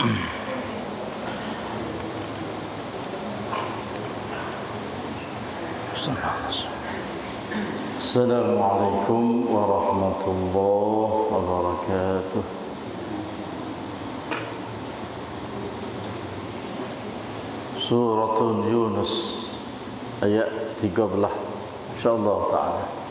Assalamualaikum warahmatullahi wabarakatuh. Surah Yunus ayat 13 insyaallah taala.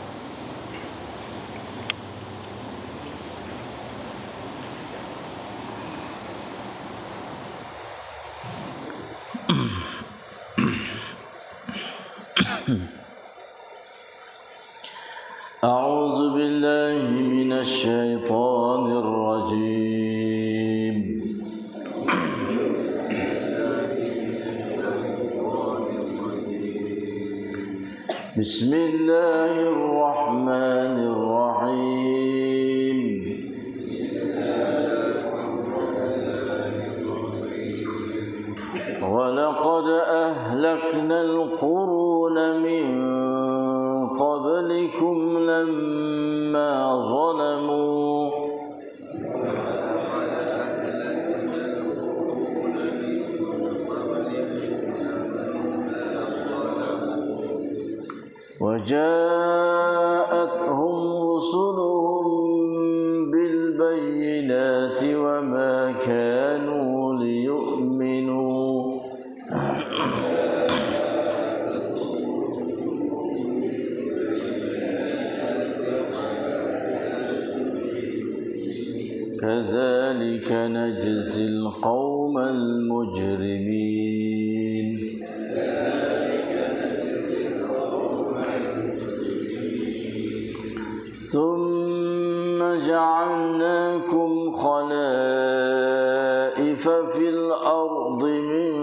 أعوذ بالله من الشيطان الرجيم. بسم الله الرحمن الرحيم. ولقد أهلكنا القرون من قبلكم لما ظلموا وجاءتهم رسلهم بالبينات وما كانوا ليؤمنوا كذلك نجزي القوم المجرمين. ثم جعلناكم خلائف في الأرض من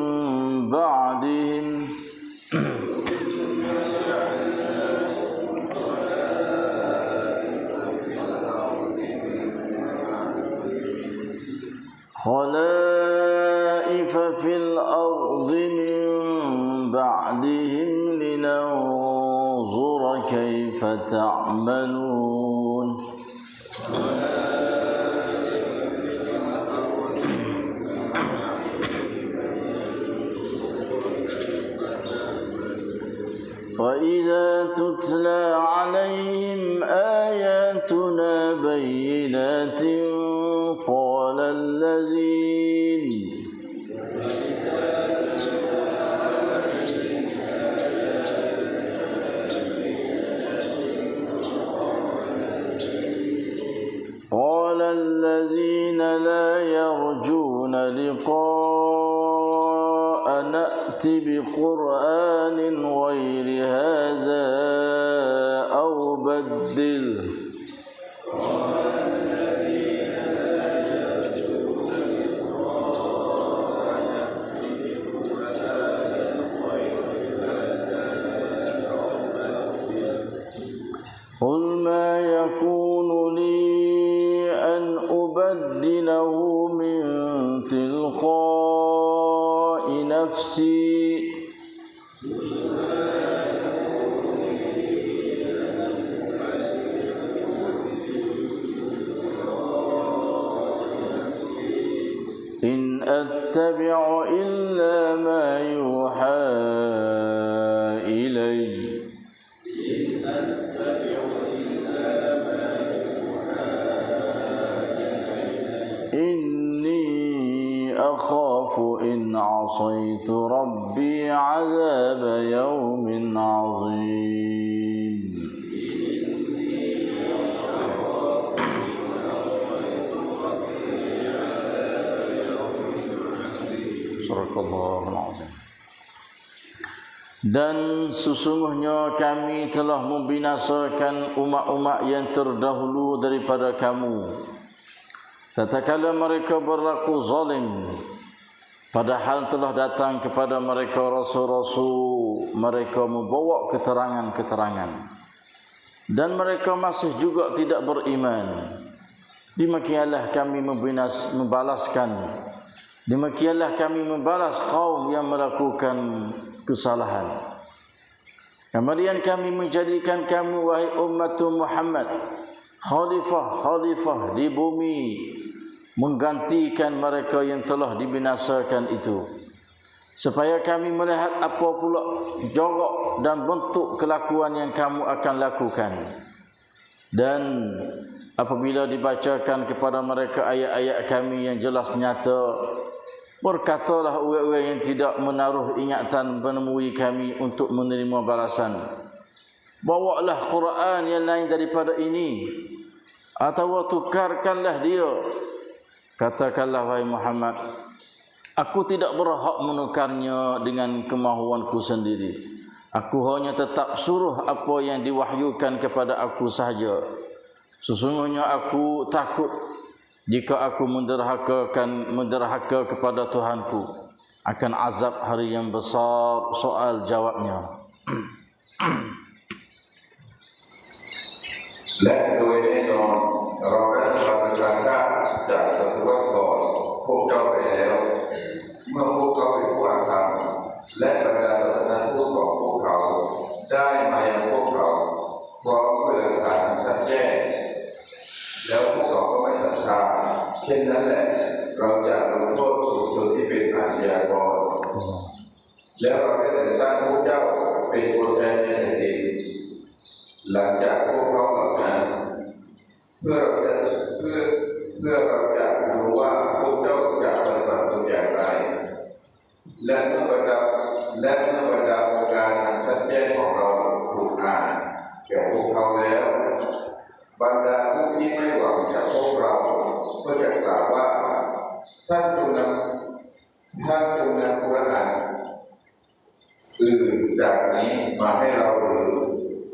بعدهم لننظر كيف تعملون. وإذا تتلى عليهم آياتنا بينات قال الذين لا يرجون لقاء نأت بقرآن غير هذا أو بدله قل ما يكون لي أن أبدله من تلقاء نفسي إن أتبع إلا ما يوحى إلي أخاف إن عصيت ربي عذاب يوم عظيم. Sadaqallahul azim. Dan sesungguhnya kami telah membinasakan umat-umat yang terdahulu daripada kamu tatkala mereka berlaku zalim, padahal telah datang kepada mereka rasul-rasul mereka membawa keterangan-keterangan dan mereka masih juga tidak beriman. Demikianlah kami membalas kaum yang melakukan kesalahan. Kemudian kami menjadikan kamu wahai umat Muhammad khalifah di bumi menggantikan mereka yang telah dibinasakan itu, supaya kami melihat apa pula jorok dan bentuk kelakuan yang kamu akan lakukan. Dan apabila dibacakan kepada mereka ayat-ayat kami yang jelas nyata, berkatalah orang-orang yang tidak menaruh ingatan menemui kami untuk menerima balasan, bawalah Quran yang lain daripada ini, atau tukarkanlah dia. Katakanlah wahai Muhammad, aku tidak berhak menukarnya dengan kemahuanku sendiri. Aku hanya tetap suruh apa yang diwahyukan kepada aku sahaja. Sesungguhnya aku takut jika aku menderhaka kepada Tuhanku akan azab hari yang besar. Soal jawabnya. และโดยแน่นอนเราได้รับการฆ่าจากศัตรูก่อนพวกเจ้าไปแล้วเมื่อพวกเขาเป็นผู้อาธรรมและบรรดาศาสนาทูตของพวกเขาได้มายังพวกเขาพร้อมด้วยหลักฐานชัดแจ้งแล้วพวกเขาก็ไม่ศรัทธาเช่นนั้นแหละเราจะลงโทษบุคคลที่เป็นอาชญากรแล้วเราได้แต่งตั้งพวกเจ้าเป็นตัวแทนในแผ่นดินหลังจากพวกเขาเหล่านั้นเพื่อเราจะรู้ว่าพวกเจ้าจะปฏิบัติตัวอย่างไรและเมื่อบรรดาการชัดแจ้งของเราถูกอ่านแก่พวกเขาแล้วบรรดาผู้ที่ไม่หวังจากพวกเราก็จะกล่าวว่าท่านจงนำกุรอานอื่นจากนี้มาให้เราหรือ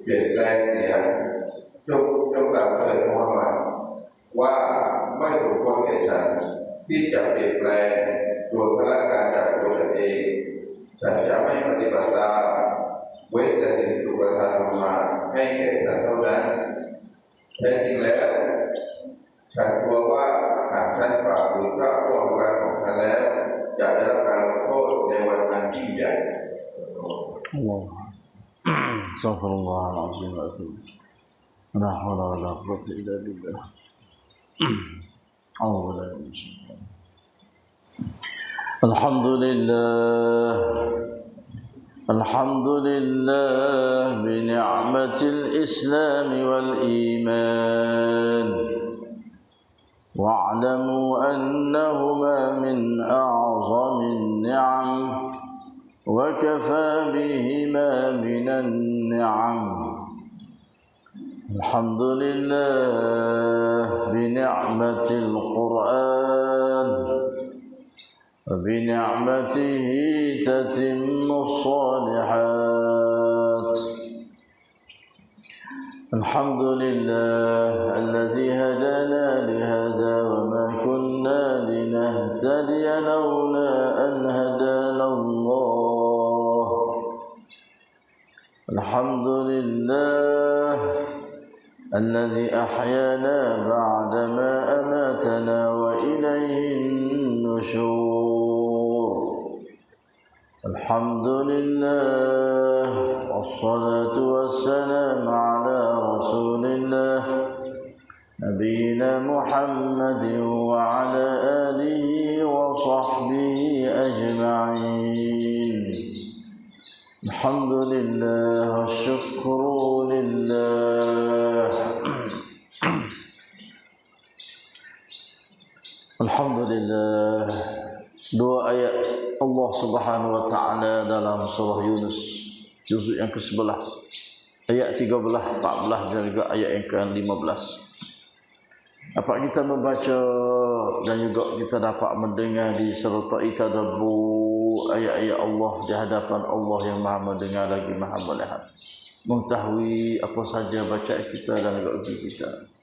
เปลี่ยนแปลงเสียจงกล่าวเถิดมุฮัมมัดว่าไม่สมควรแก่ฉันที่จะเปลี่ยนแปลงโดยพละการจากตัวฉันเองฉันจะไม่ปฏิบัติตามเว้นแต่สิ่งที่ถูกประทานลงมาให้แก่ฉันเท่านั้นแท้จริงแล้วฉันกลัวว่าหากฉันฝ่าฝืนพระผู้อภิบาลของฉันแล้วจะได้รับการลงโทษในวันนั้นยิ่งใหญ่ Astaghfirullahaladzim wa atubu ilaih. La haula wa la quwwata illa billah. Alhamdulillah bi ni'matil Islam wal iman. Wa'lamu annahuma min a'zamin ni'am wa kafa bihima minan ni'am. Alhamdulillah bi ni'matil Qur'an wa bi ni'matihi tatimmu shalihat. Alhamdulillah alladhi hadana li hadha wa ma kunna linahtadiya lawla an hadana Allah. Alhamdulillah alladhi ahyana ba'da ma amatana wa ilayhi nushur. Alhamdulillah wassalatu wassalamu ala rasulillah nabiyina Muhammadin wa ala alihi wa sahbihi ajma'in. Alhamdulillah wasyukru lillah. Alhamdulillah. Dua ayat Allah Subhanahu wa taala dalam surah Yunus juzuk yang ke-11 ayat 13, 14 dan juga ayat yang ke-15. Dapat kita membaca dan juga kita dapat mendengar disertai tadabbur ayat-ayat Allah di hadapan Allah yang Maha mendengar lagi Maha melihat, mengetahui apa saja bacaan kita dan juga uji kita.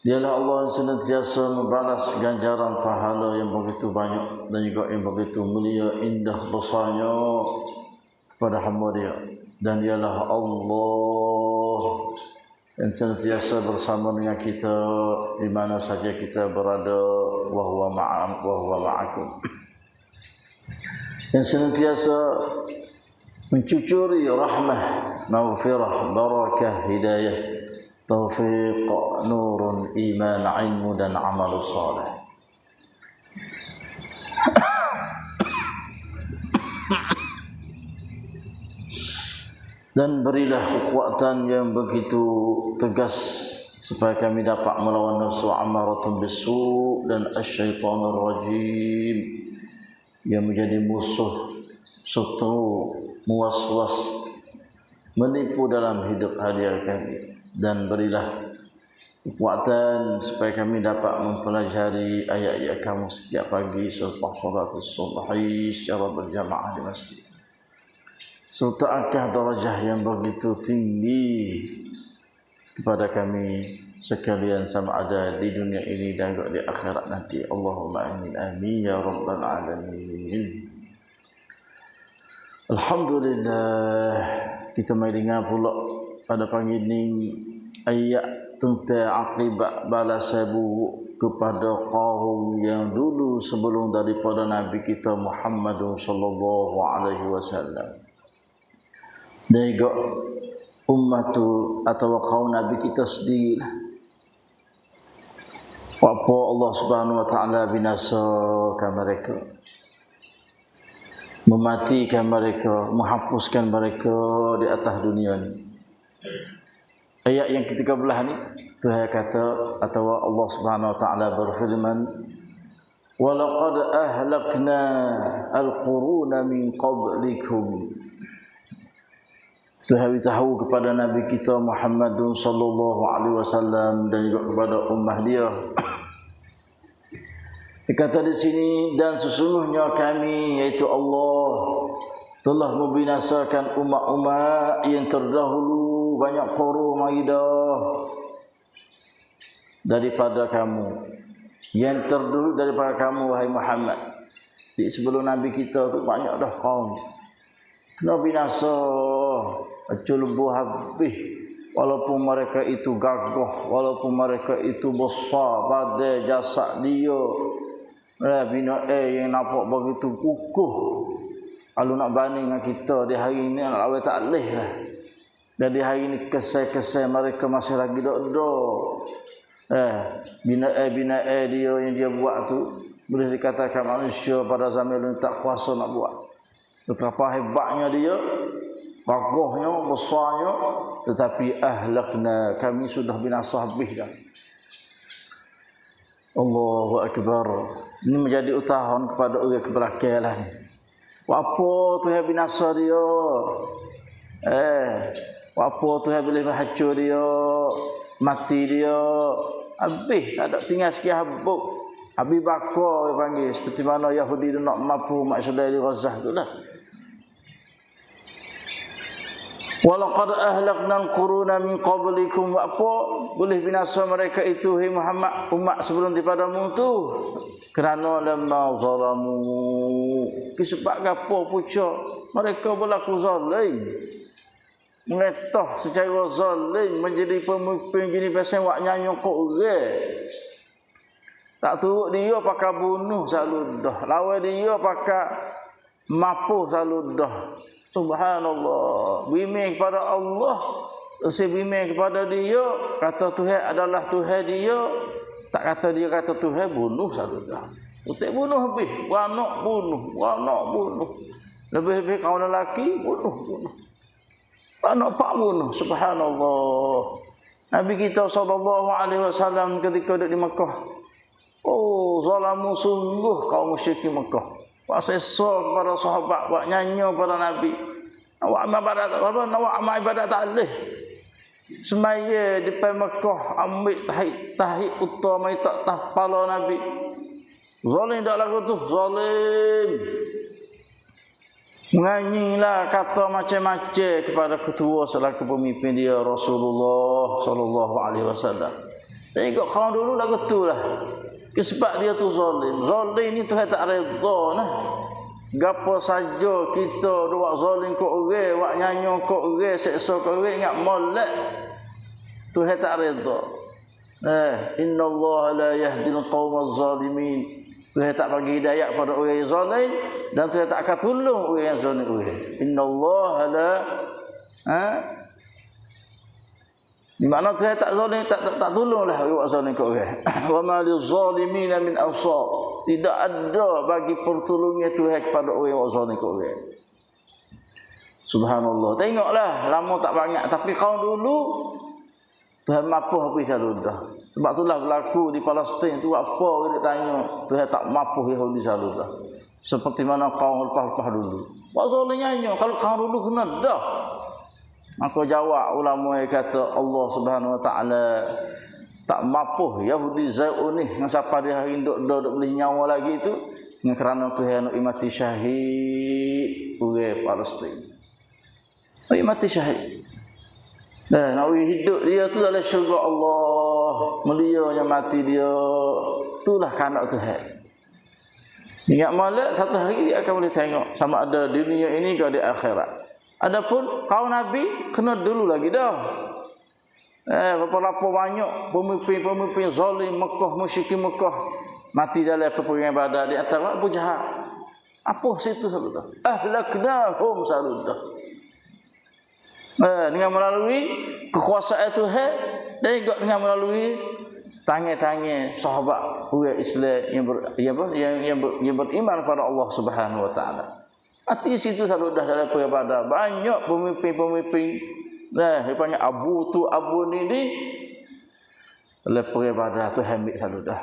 Dialah Allah yang senantiasa membalas ganjaran pahala yang begitu banyak dan juga yang begitu mulia, indah, besarnya kepada hamba Dia. Dan dialah Allah yang senantiasa bersama dengan kita di mana saja kita berada, wa huwa ma'akum. Yang senantiasa mencucuri rahmah, maghfirah, barakah, hidayah taufik, nurun, iman, ilmu dan amal saleh. Dan berilah kekuatan yang begitu tegas supaya kami dapat melawan nafsu ammaratun bisu dan asyaitanur rajim yang menjadi musuh, setru, muwaswas, menipu dalam hidup harian kami. Dan berilah kekuatan supaya kami dapat mempelajari ayat-ayat kamu setiap pagi selepas salat subuh secara berjamaah di masjid, serta angka darajah yang begitu tinggi kepada kami sekalian, sama ada di dunia ini dan juga di akhirat nanti. Allahumma amin amin ya rabbal alamin. Alhamdulillah, kita mai dengar pula pada pagi ini ayat tentang akibat balasan buruk kepada kaum yang dulu sebelum daripada Nabi kita Muhammad sallallahu alaihi wasallam. Dan juga umat tu atau kaum Nabi kita sendiri. Apa Allah Subhanahu wa taala binasakan mereka, mematikan mereka, menghapuskan mereka di atas dunia ini. Ayat yang ke-13 ni Tuhan kata atau Allah Subhanahu wa taala berfirman, "Wa laqad ahlakna al-quruna min qablikum." Tuhan beritahu kepada Nabi kita Muhammad sallallahu alaihi wasallam dan juga kepada ummah dia. Dia kata di sini, dan sesungguhnya kami iaitu Allah telah membinasakan umat-umat yang terdahulu, banyak qurun maidah daripada kamu, yang terdahulu daripada kamu wahai Muhammad. Di sebelum Nabi kita tu banyak dah kaum kena binasa, lembu habis, walaupun mereka itu gagah, walaupun mereka itu besar pada jasad dia, bina yang nampak begitu kukuh. Kalau nak banding dengan kita di hari ini, awal tak boleh lah. Dan di hari ini kesai-kesai mereka masih lagi dok-dok. Bina dia yang dia buat tu boleh dikatakan manusia pada zaman dulu tak kuasa nak buat. Betapa hebatnya dia, gagahnya, besarnya, tetapi ahlakna, kami sudah binasa habis dah. Allahu Akbar. Ini menjadi utahan kepada orang keberakalan. Apa Tuhan binasa dia? Apa Tuhan boleh hancur dia, mati dia, habis, tak ada tinggal sikit habuk. Habis bakar dia panggil, seperti mana Yahudi tu nak mampu maksudnya di Gaza tu lah. Walaqad ahlakna al-quruna min qablikum, apa boleh binasa mereka itu hai Muhammad, umat sebelum daripada-Mu tu, kerana lamma zalamu, sebab apa pucuk mereka berlaku zalim, mengetah secara zalim, menjadi pemimpin jenis pasal wak nyanyong kok orang. Tak turut dia pakai bunuh selalu dah, lawan dia pakai mapuh selalu dah. Subhanallah, bimbing kepada Allah, bimbing kepada dia, kata Tuhan adalah Tuhan dia, tak kata dia kata Tuhan, bunuh satu dah. Utik bunuh habis, wanak bunuh. Lebih-lebih kawan lelaki, bunuh. Wanak pak bunuh, subhanallah. Nabi kita SAW ketika duduk di Mekah, zalamu sungguh kaum musyrikin Mekah. Wak sesor kepada sahabat, wak nyanyo pada Nabi. Wak amal ibadat tak boleh. Semaya di Mekah ambil tahid utama tak kepala Nabi. Zalim tak lagu tu, zalim. Menganyilah kata macam-macam kepada ketua selaku pemimpin dia Rasulullah sallallahu alaihi wasallam. Tengok kaum dulu lagu tu lah. Sebab dia tu zalim. Zalim ni Tuhan tak redha nah. Gapo saja kita buat zalim kau orang, buat nyanyo kau orang, seksa kau orang, ingat molek. Tuhan tak redha. Innallaha la yahdil qaumaz zalimin. Tuhan tak bagi hidayah pada orang yang zalim dan Tuhan tak akan tolong orang yang zalim. Innallaha la Di mana Tuhan tak zalim, tak tolonglah orang zalim ke orang. Wa ma lizalimin min ansar. Tidak ada bagi pertolongan Tuhan kepada orang zalim ke orang. Subhanallah. Tengoklah lama tak banyak tapi kaum dulu Tuhan mampu habis saludah. Sebab itulah berlaku di Palestin tu apa dia tanya Tuhan tak mampu Yahudi saludah. Seperti mana kaum lepas-lepas dulu. Wa zalimnya kalau kaum dulu kena dah. Maka jawab ulama yang kata Allah Subhanahu Wa Taala tak mampu Yahudi Zaiuni dengan siapa dia hari duk beli nyawa lagi itu dengan kerana Tuhan nak mati syahid orang Palestin. Nak mati syahid. Dan nak hidup dia tu dalam syurga Allah, mulianya mati dia. Itulah kanak Tuhan. Ingat malam satu hari dia akan boleh tengok sama ada di dunia ini ke di akhirat. Adapun kaum Nabi kena dulu lagi dah. Berapa banyak pemimpin-pemimpin zalim Mekah, musyrikin Mekah mati dalam peperangan Badar di antara Abu Jahal. Apa situ saludah? Ahlaknahum saludah. Dengan melalui kekuasaan Tuhan dan juga dengan melalui tangan-tangan sahabat orang Islam yang beriman kepada Allah Subhanahu Wa Taala. Mati situ saludah dalam perang Badar. Banyak pemimpin-pemimpin banyak abu ni dalam perang Badar tu ambil saludah.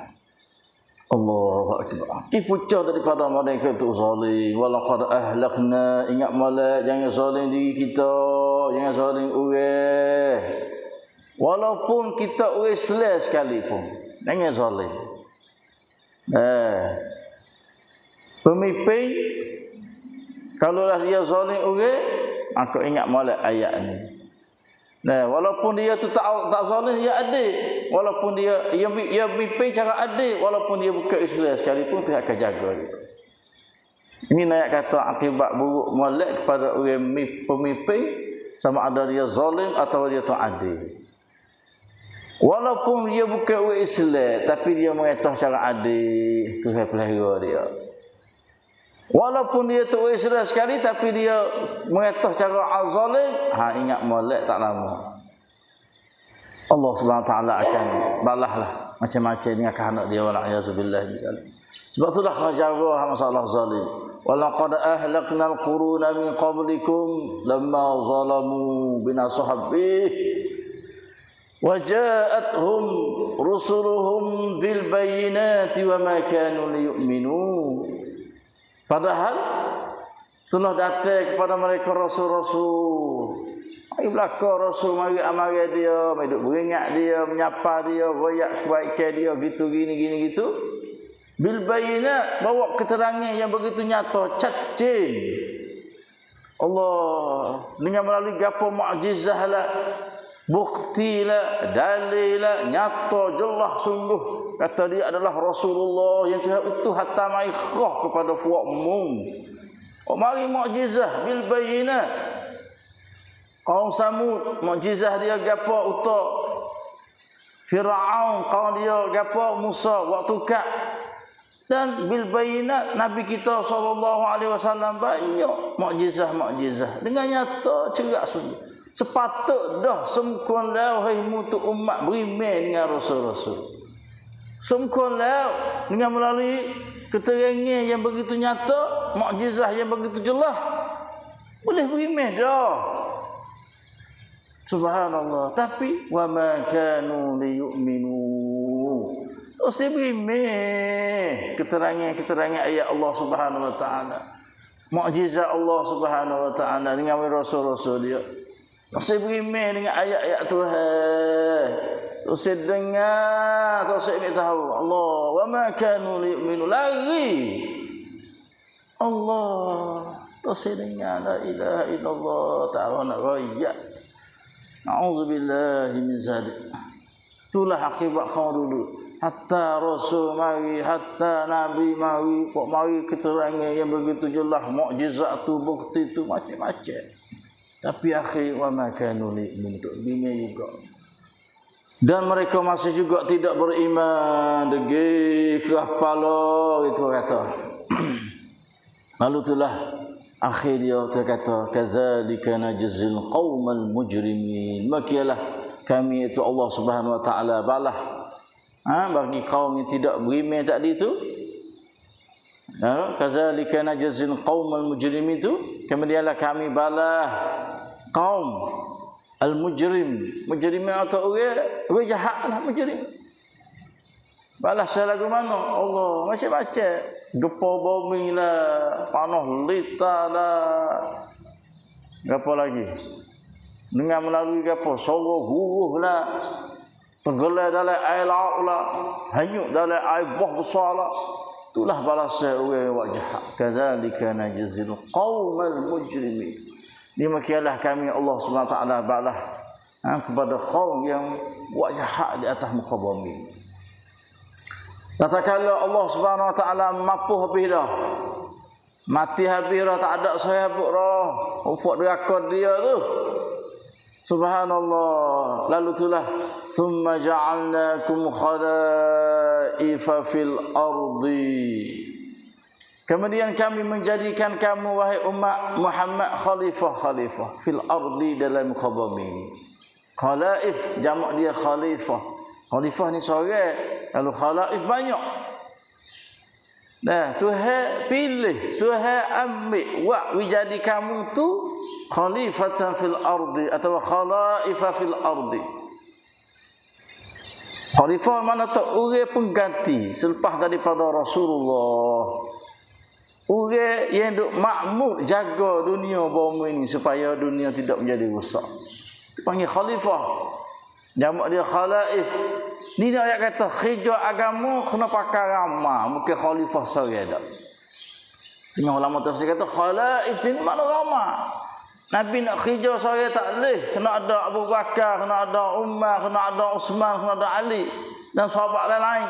Allahu akbar. Kipucah daripada mereka itu zalim. Walaqad ahlakna, ingat malak jangan zalim diri kita, jangan zalim orang. Walaupun kita orang Islam sekalipun, jangan zalim. Pemimpin kalaulah dia zalim orang, maka ingat molek ayat ni. Nah, walaupun dia tu tak zalim, dia adil. Walaupun dia pimpin cara adil, walaupun dia bukan Islam sekalipun, Tuhan akan jaga dia. Ini ayat kata akibat buruk molek kepada orang pemimpin sama ada dia zalim atau dia tu adil. Walaupun dia bukan orang Islam, tapi dia mengetahui cara adil, Tuhan pelihara dia. Walaupun dia tu Islam sekali tapi dia mengetahui cara zalim, ingat molek tak lama. Allah Subhanahu Wa Taala akan balaslah macam-macam dengan kehendak dia wal a'yazubillah bidzalik. Sebab itulah kena jaga masalah zalim. Walaqad ahlaknal quruna min qablikum lamma zalamu binashabih waja'atuhum rusuluhum bil bayyinati wama kanu liyu'minu. Padahal telah datang kepada mereka rasul-rasul. Mari belakang rasul, mari amarah dia, mari duk beringat dia, menyapa dia, royak kebaikan dia, gitu gini gitu. Bil bayinat, bawa keterangan yang begitu nyata, cacing. Allah dengan melalui gapo mukjizah lah, bukti lah, dalil lah, nyata jelas sungguh. Kata dia adalah Rasulullah yang Tuhan utuh hatta mai khah kepada fuak umum. Mari mukjizah bil bayinat. Kaum Samud mukjizah dia gapo utuh Firaun, kaum dia gapo Musa waktu kak. Dan bil bayinat Nabi kita sallallahu alaihi wasallam banyak mukjizah dengan nyata cerak sungguh. Sepatut dah semkuanlah wahai mutu umat beriman dengan rasul-rasul. Semkuanlah dengan melalui keterangan yang begitu nyata, mukjizah yang begitu jelas, boleh beriman dah. Subhanallah. Tapi wa ma kanu liyu'minu. Terus dia beriman keterangan ayat Allah Subhanahu Wa Taala, mukjizat Allah Subhanahu Wa Taala dengan rasul-rasul dia. Terus beriman dengan ayat-ayat Tuhan. Terus dengar, terus tahu Allah wa ma kanu liyu'minu lagi. Allah terus dengar la ilaha illallah ta'ala ghayya. Nauzubillahi min zalik. Itulah akibat kaum dulu. Hatta rasul mari, hatta nabi mari, kok mari keterangan yang begitu jelas, mukjizat tu, bukti tu macam-macam. Tapi akhir wa ma kanu liyu'minu juga. Dan mereka masih juga tidak beriman. Degil kepala itu kata. Lalu itulah akhir dia kata kadzalika najzil qaumal mujrimin. Makialah kami itu Allah Subhanahu wa taala balah bagi kaum yang tidak beriman tadi itu. Kadzalika najzil qaumal mujrimin itu, kemudianlah kami balah kaum al-mujrim. Mujrimin atau orang jahatlah mujrim. Balas lagu mana? Allah macam-macam. Gempa bumi lah, panas lita lah. Apa lagi? Dengan melalui apa? Sorok huruh lah. Tenggelam dalam air laut lah. Hanyut dalam air bah besar lah. Itulah balasan orang yang jahat. Kadzalika najzil qaumal mujrimin. Demikianlah kami Allah Subhanahu wa taala balas kepada kaum yang buat jahat di atas muka bumi. Tatkala Allah Subhanahu wa taala mampu habis dah. Mati habis dah, tak ada sahabat dah. Ufuk neraka dia tu. Subhanallah. Lalu itulah summa ja'alnakum khalaifa fil ardi. Kemudian kami menjadikan kamu wahai umat Muhammad khalifah fil ardi, dalam muka bumi. Khalaif jamak dia khalifah. Khalifah ni seorang, kalau khalaif banyak. Dah, Tuhan pilih, Tuhan ambil buat jadi kamu tu khalifatan fil ardi atau khalaifa fil ardi. Khalifah mana tu orang pengganti selepas daripada Rasulullah. Orang yang duk makmur jaga dunia bumi ini supaya dunia tidak menjadi rosak. Itu panggil khalifah. Jamak dia khalaif. Ni dia ayat kata khijau agama kena pakai ramah, bukan khalifah seorang dak. Sehingga ulama tafsir kata khalaif sini makna ramah. Nabi nak khijau seorang tak boleh, kena ada Abu Bakar, kena ada Umar, kena ada Uthman, kena ada Ali dan sahabat lain-lain.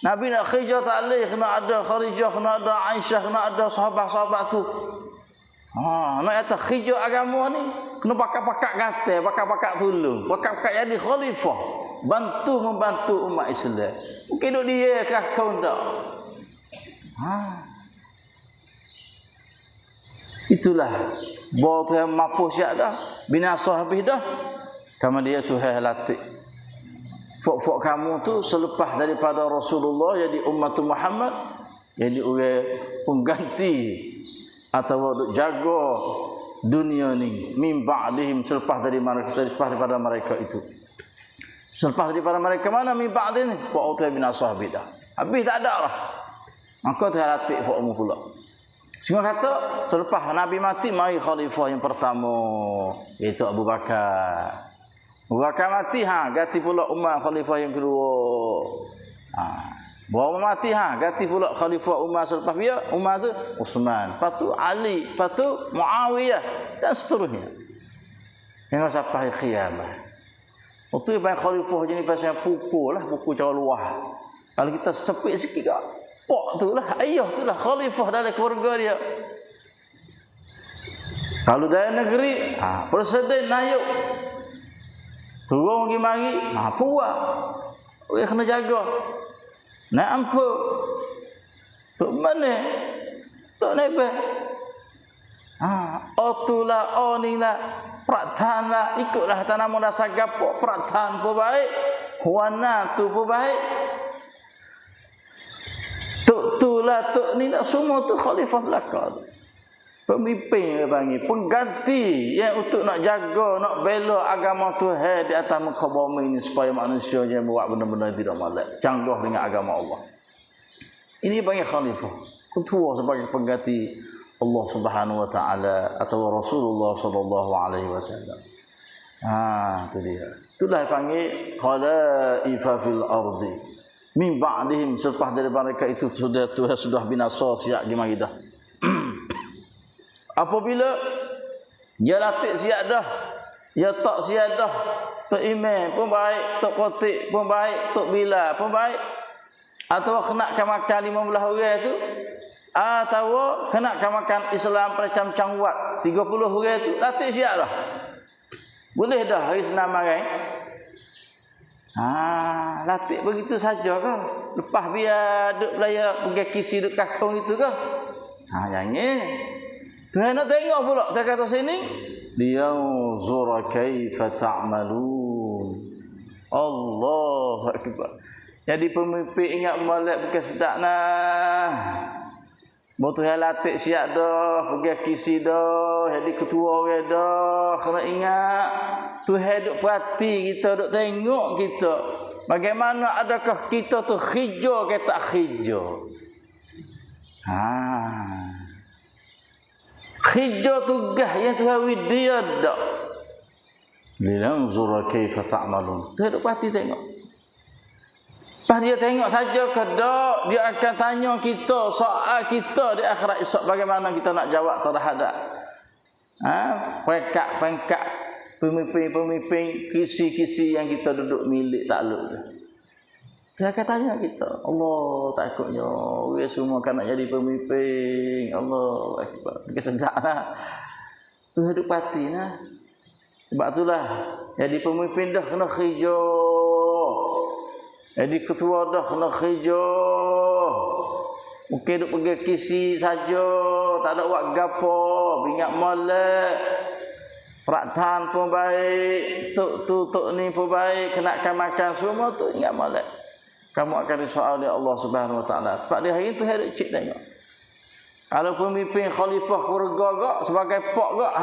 Nabi nak khijau tak boleh, kena ada Khadijah, kena ada Aisyah, kena ada sahabat-sahabat tu. Nak kata khijau agama ni kena pakat-pakat kata, pakat-pakat tolong, pakat-pakat jadi khalifah, membantu umat Islam. Bukan duk dia kau ndak. Itulah bahawa Tuhan mampu siap dah, binasa habis dah. Kamu dia Tuhan latih. Fok-fok kamu tu selepas daripada Rasulullah jadi umat Muhammad, jadi orang pengganti atau duk jaga dunia ni min ba'dihim, selepas daripada mereka itu. Selepas daripada mereka mana min ba'dihim wa utai bin ashabidah. Habis tak ada lah. Maka Tuhan latih fokmu pula. Sehingga kata selepas Nabi mati mari khalifah yang pertama iaitu Abu Bakar. Abu Bakar mati ganti pula Umar khalifah yang kedua. Bawa mati ganti pula khalifah Umar selepas dia Umar tu Uthman, lepas tu Ali, lepas tu Muawiyah dan seterusnya. Hingga sampai kiamat. Waktu yang khalifah jenis pasal pukul cara luar. Kalau kita sepik sikit kak, pak tu lah, ayah tu lah khalifah dalam keluarga dia. Kalau dalam negeri, presiden nayuk turun pergi mari, puas. Orang kena jaga. Nak apa? Tok mana? Tok nebe. Otulah, onilah, prathanlah, ikutlah tanah muda sagapok, prathan pun baik, wana tu pun baik. Tok tulah, tok ni, semua tu khalifah belakang. Pemimpin dia panggil, pengganti yang untuk nak jaga, nak bela agama Tuhan di atas muka bumi ini supaya manusia yang buat benda-benda yang tidak malak, canggah dengan agama Allah. Ini panggil khalifah, ketua sebagai pengganti Allah Subhanahu wa taala atau Rasulullah sallallahu alaihi wasallam. Itu dia. Itulah panggil khalaifa fil ardi. Min ba'dihim, selepas daripada mereka itu sudah binasa siap gimana dah. Apabila dia latih siap dah, dia tak siap dah, tok imam pun baik, tok khatib pun baik, tok bilal pun baik, atau kenakan makan 15 orang tu, atau kenakan makan Islam macam cangwat 30 orang tu, latih siap dah. Boleh dah hari senam marai. Latih begitu saja ke? Lepas biar duk belaya pergi kisi duk kakong itu ke? Jangan. Tuhan nak tengok pula, saya kata sini, liyanzura kaifa ta'malun. Allahu akbar. Jadi pemimpin ingat molek bukan sedak nah. Botu halatik siap dah, pergi kisi dah, jadi ketua orang dah. Kena ingat Tuhan duk perhati kita, duk tengok kita. Bagaimana adakah kita tu hijau ke tak hijau? Hijau tugas yang Tuhan dia dak. Linanzura kaifa ta'malun. Tuhan duk perhati tengok. Pas dia tengok saja ke dak, dia akan tanya kita soal kita di akhirat esok, bagaimana kita nak jawab terhadap pengkat pemimpin, kisi-kisi yang kita duduk milik takluk tu. Dia akan tanya kita. Allah takutnya we semua kan nak jadi pemimpin. Allah akbar. Kesedaklah. Tu hidup pati nah. Sebab itulah jadi pemimpin dah kena hijau. Jadi ketua dah kena hijau. Mungkin duk pergi kisi saja, tak ada buat gapo, ingat molek. Peraktan pun baik, tuk ni pun baik, kenakan makan semua tu ingat molek. Kamu akan disoal oleh Allah Subhanahu Wa Taala. Sebab di hari itu hari cik tengok. Kalau pemimpin khalifah keluarga gak sebagai pok gak,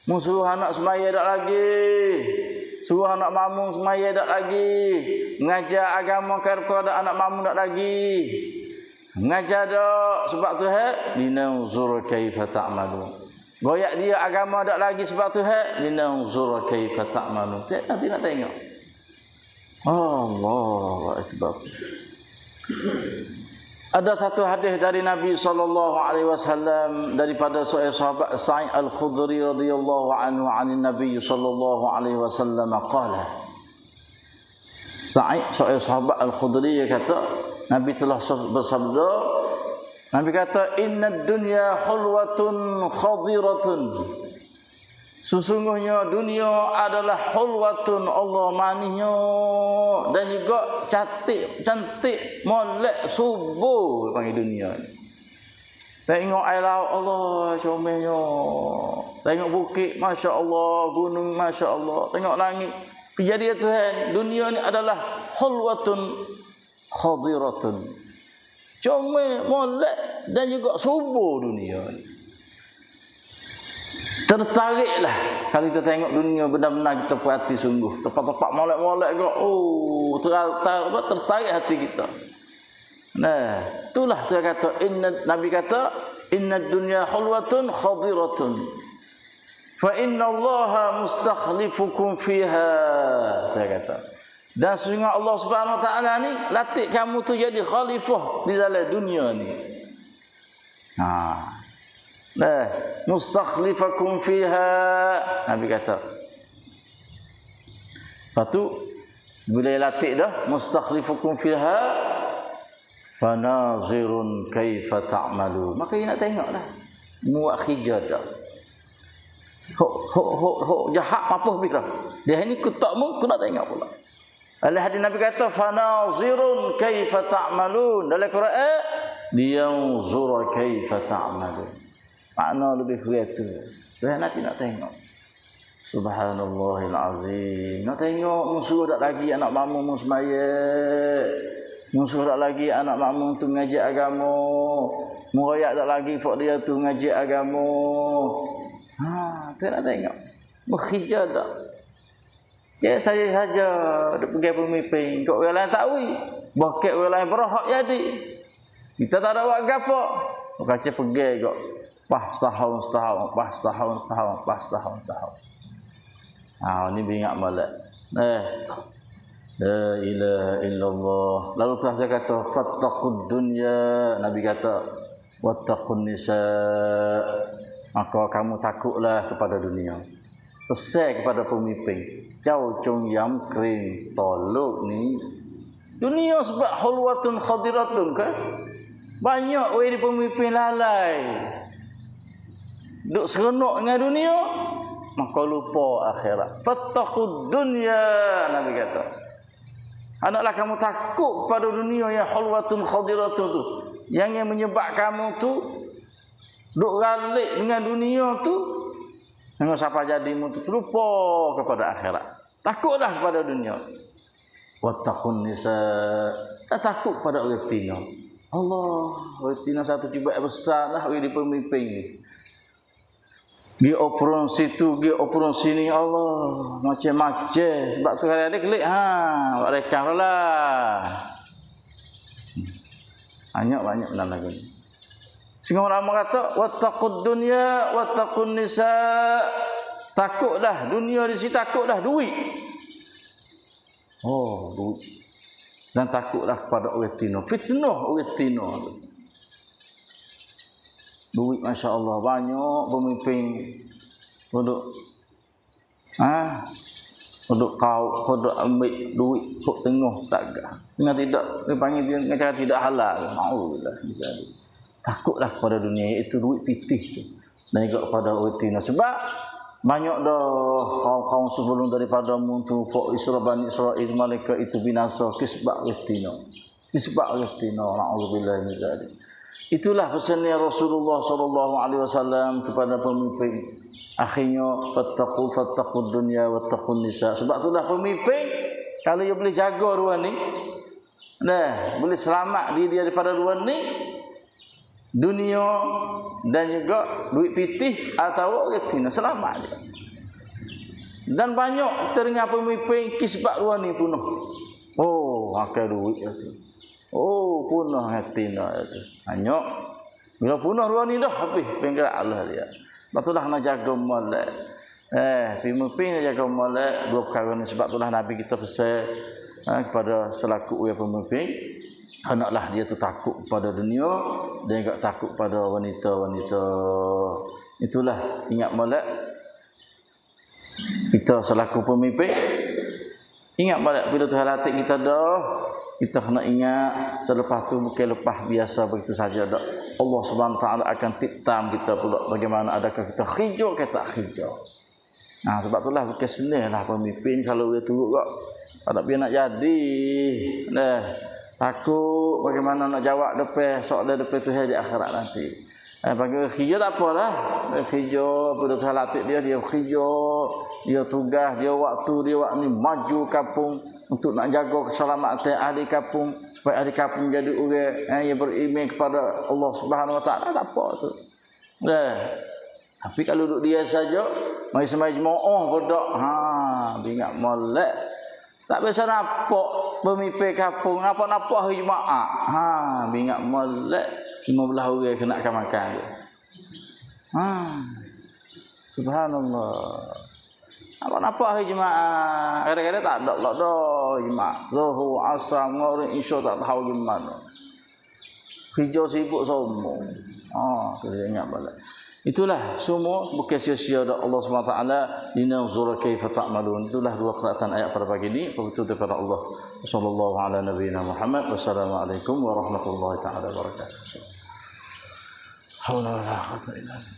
musuh anak semaya dak lagi. Suruh anak mamung semaya dak lagi. Mengajar agama kepada anak mamung dak lagi. Mengajar dak sebab tu linanzur kaifa ta'malun. Goyak dia agama dak lagi sebab tu linanzur kaifa ta'malun. Nanti nak tengok. Allahu akbar. Ada satu hadis dari Nabi SAW daripada seorang sahabat Sa'id Al-Khudri radhiyallahu anhu 'anil Nabi SAW qala. Sa'id seorang sahabat Al-Khudri dia kata Nabi telah bersabda, Nabi kata innad dunya hulwatun khadiratun. Sesungguhnya dunia adalah hulwatun, Allah manisnya dan juga cantik molek subuh panggil dunia ni. Tengok air laut, Allah comelnya. Tengok bukit, masya-Allah, gunung masya-Allah. Tengok langit. Kejadian Tuhan, dunia ni adalah hulwatun khadiratun. Comel, molek dan juga subuh dunia ni. Tertariklah kalau kita tengok dunia benar-benar kita perhati sungguh. Tempat-tempat molek-molek ke, tertarik hati kita. Nah, itulah dia kata Nabi kata innad dunya hulwatun khadiratun. Fa inna Allaha mustakhlifukum fiha. Dia kata. Dan sesungguhnya Allah Subhanahu Wa Taala ni latih kamu tu jadi khalifah di dalam dunia ni. Mustakhlifakum fiha. Nabi kata. Lepas tu bila latih dah mustakhlifakum fiha fanazirun kaifa ta'malu. Maka dia nak tengoklah. Muak hijau dah. Hok jahat apa fikir. Dia ni kutakmu nak tengok pula. Al hadis Nabi kata fanazirun kaifa ta'malun. Dalam Quran liyanzura kaifa ta'malun. Makna lebih kuat tu. Tuhan nanti nak tengok. Subhanallahil azim. Nak tengok musuh dak lagi anak makmum semaya. Musuh dak lagi anak makmum tu mengaji agama. Murayak dak lagi fak dia tu mengaji agama. Tuhan nak tengok. Berhijau dak. Cik saya saja duk pergi pemimpin. Kau orang lain tahu. Bahkan orang lain berhak jadi. Kita tak ada buat gapo. Kaca pergi kok. Setahun. Ini bingat malak. La ilaha illallah. Lalu telah dia kata fattaqud dunya. Nabi kata wattaqun nisa. Maka kamu takutlah kepada dunia. Pesan kepada pemimpin. Jauh cung yam kering tolok ni. Dunia sebab hulwatun khadiratun kan. Banyak orang pemimpin lalai. Duk seronok dengan dunia, maka lupa akhirat. Fattaqud dunya, Nabi kata. Hendaklah kamu takut kepada dunia yang hulwatun khadiratun tu. Yang menyebab kamu tu duk galik dengan dunia tu. Dengan siapa jadimu tu lupa kepada akhirat. Takutlah kepada dunia. Wattaqun nisa. Takut pada orang betina. Allah, orang betina satu cubit besar lah di pemimpin ni. Dia operon situ, dia operon sini, Allah, macam-macam. Sebab tu hari ada klik, buat rekam lah. Banyak dalam lagu ni. Sehingga orang kata, wattaqud dunya, wattaqun nisa. Takutlah dunia di sini, takutlah duit. Oh, duit. Dan takutlah kepada orang betina. Fitnah orang betina tu. Duit Masya Allah banyak pemimpin duduk duduk ambil duit kok tengah tak gah. Dengan tidak dipanggil dia dengan cara tidak halal. Maulah misalnya. Takutlah kepada dunia iaitu duit pitih tu. Dan juga kepada orang sebab banyak dah kaum-kaum sebelum daripadamu tu fa Bani Israil mereka itu binasa kisbah retina. Kisbah retina. Nauzubillah min dzalik. Itulah pesannya Rasulullah SAW kepada pemimpin. Akhirnya fattaqud dunya wattaqun nisa. Sebab itulah pemimpin kalau dia boleh jaga ruang ni, boleh selamat dia daripada ruang ni, dunia dan juga duit pitih atau retina selamat dia. Dan banyak teringat pemimpin kisbat ruang ni punah. Oh, makan duit tu. Oh, punah retina tu. Hanya bila punah ruang ni dah habis penggerak Allah dia. Betullah nak jaga molek. Pemimpin jaga molek dua perkara ni sebab itulah Nabi kita pesan kepada selaku pemimpin, hendaklah dia tu takut pada dunia dan juga takut pada wanita-wanita. Itulah ingat molek kita selaku pemimpin. Ingat molek bila Tuhan latih kita dah, kita kena ingat selepas tu bukan lepas biasa begitu saja dak. Allah Subhanahu taala akan tiptam kita pula bagaimana adakah kita hijau ke tak hijau. Sebab itulah bukan senanglah pemimpin kalau dia turut kok tak biar nak jadi. Takut bagaimana nak jawab depan soalan depan tu di akhirat nanti. Bagi hijau tak apalah. Hijau bila Tuhan latih dia hijau, dia tugas, dia waktu ni maju kampung untuk nak jaga keselamatan ahli kampung supaya ahli kampung jadi orang yang beriman kepada Allah Subhanahu Wa Taala. Tak apa tu. Tapi kalau duduk dia saja mai semai jemaah bodak ingat molek tak biasa nampak pemimpin kampung apa-apa hari Jumaat ingat molek 15 orang kena makan dia. Subhanallah. Apa hari Jumaat? Kadang-kadang tak ada lah dah Jumaat. Zuhur, Asar, Maghrib, Isya tak tahu gimana. Hijau sibuk semua. Kita ingat balik. Itulah semua bukan sia-sia dak Allah SWT linanzura kaifa ta'malun. Itulah dua qira'atan ayat pada pagi ini. Begitu daripada Allah. Sallallahu ala nabiyina Muhammad. Wassalamualaikum warahmatullahi taala wabarakatuh. Haula wala quwwata illa billah.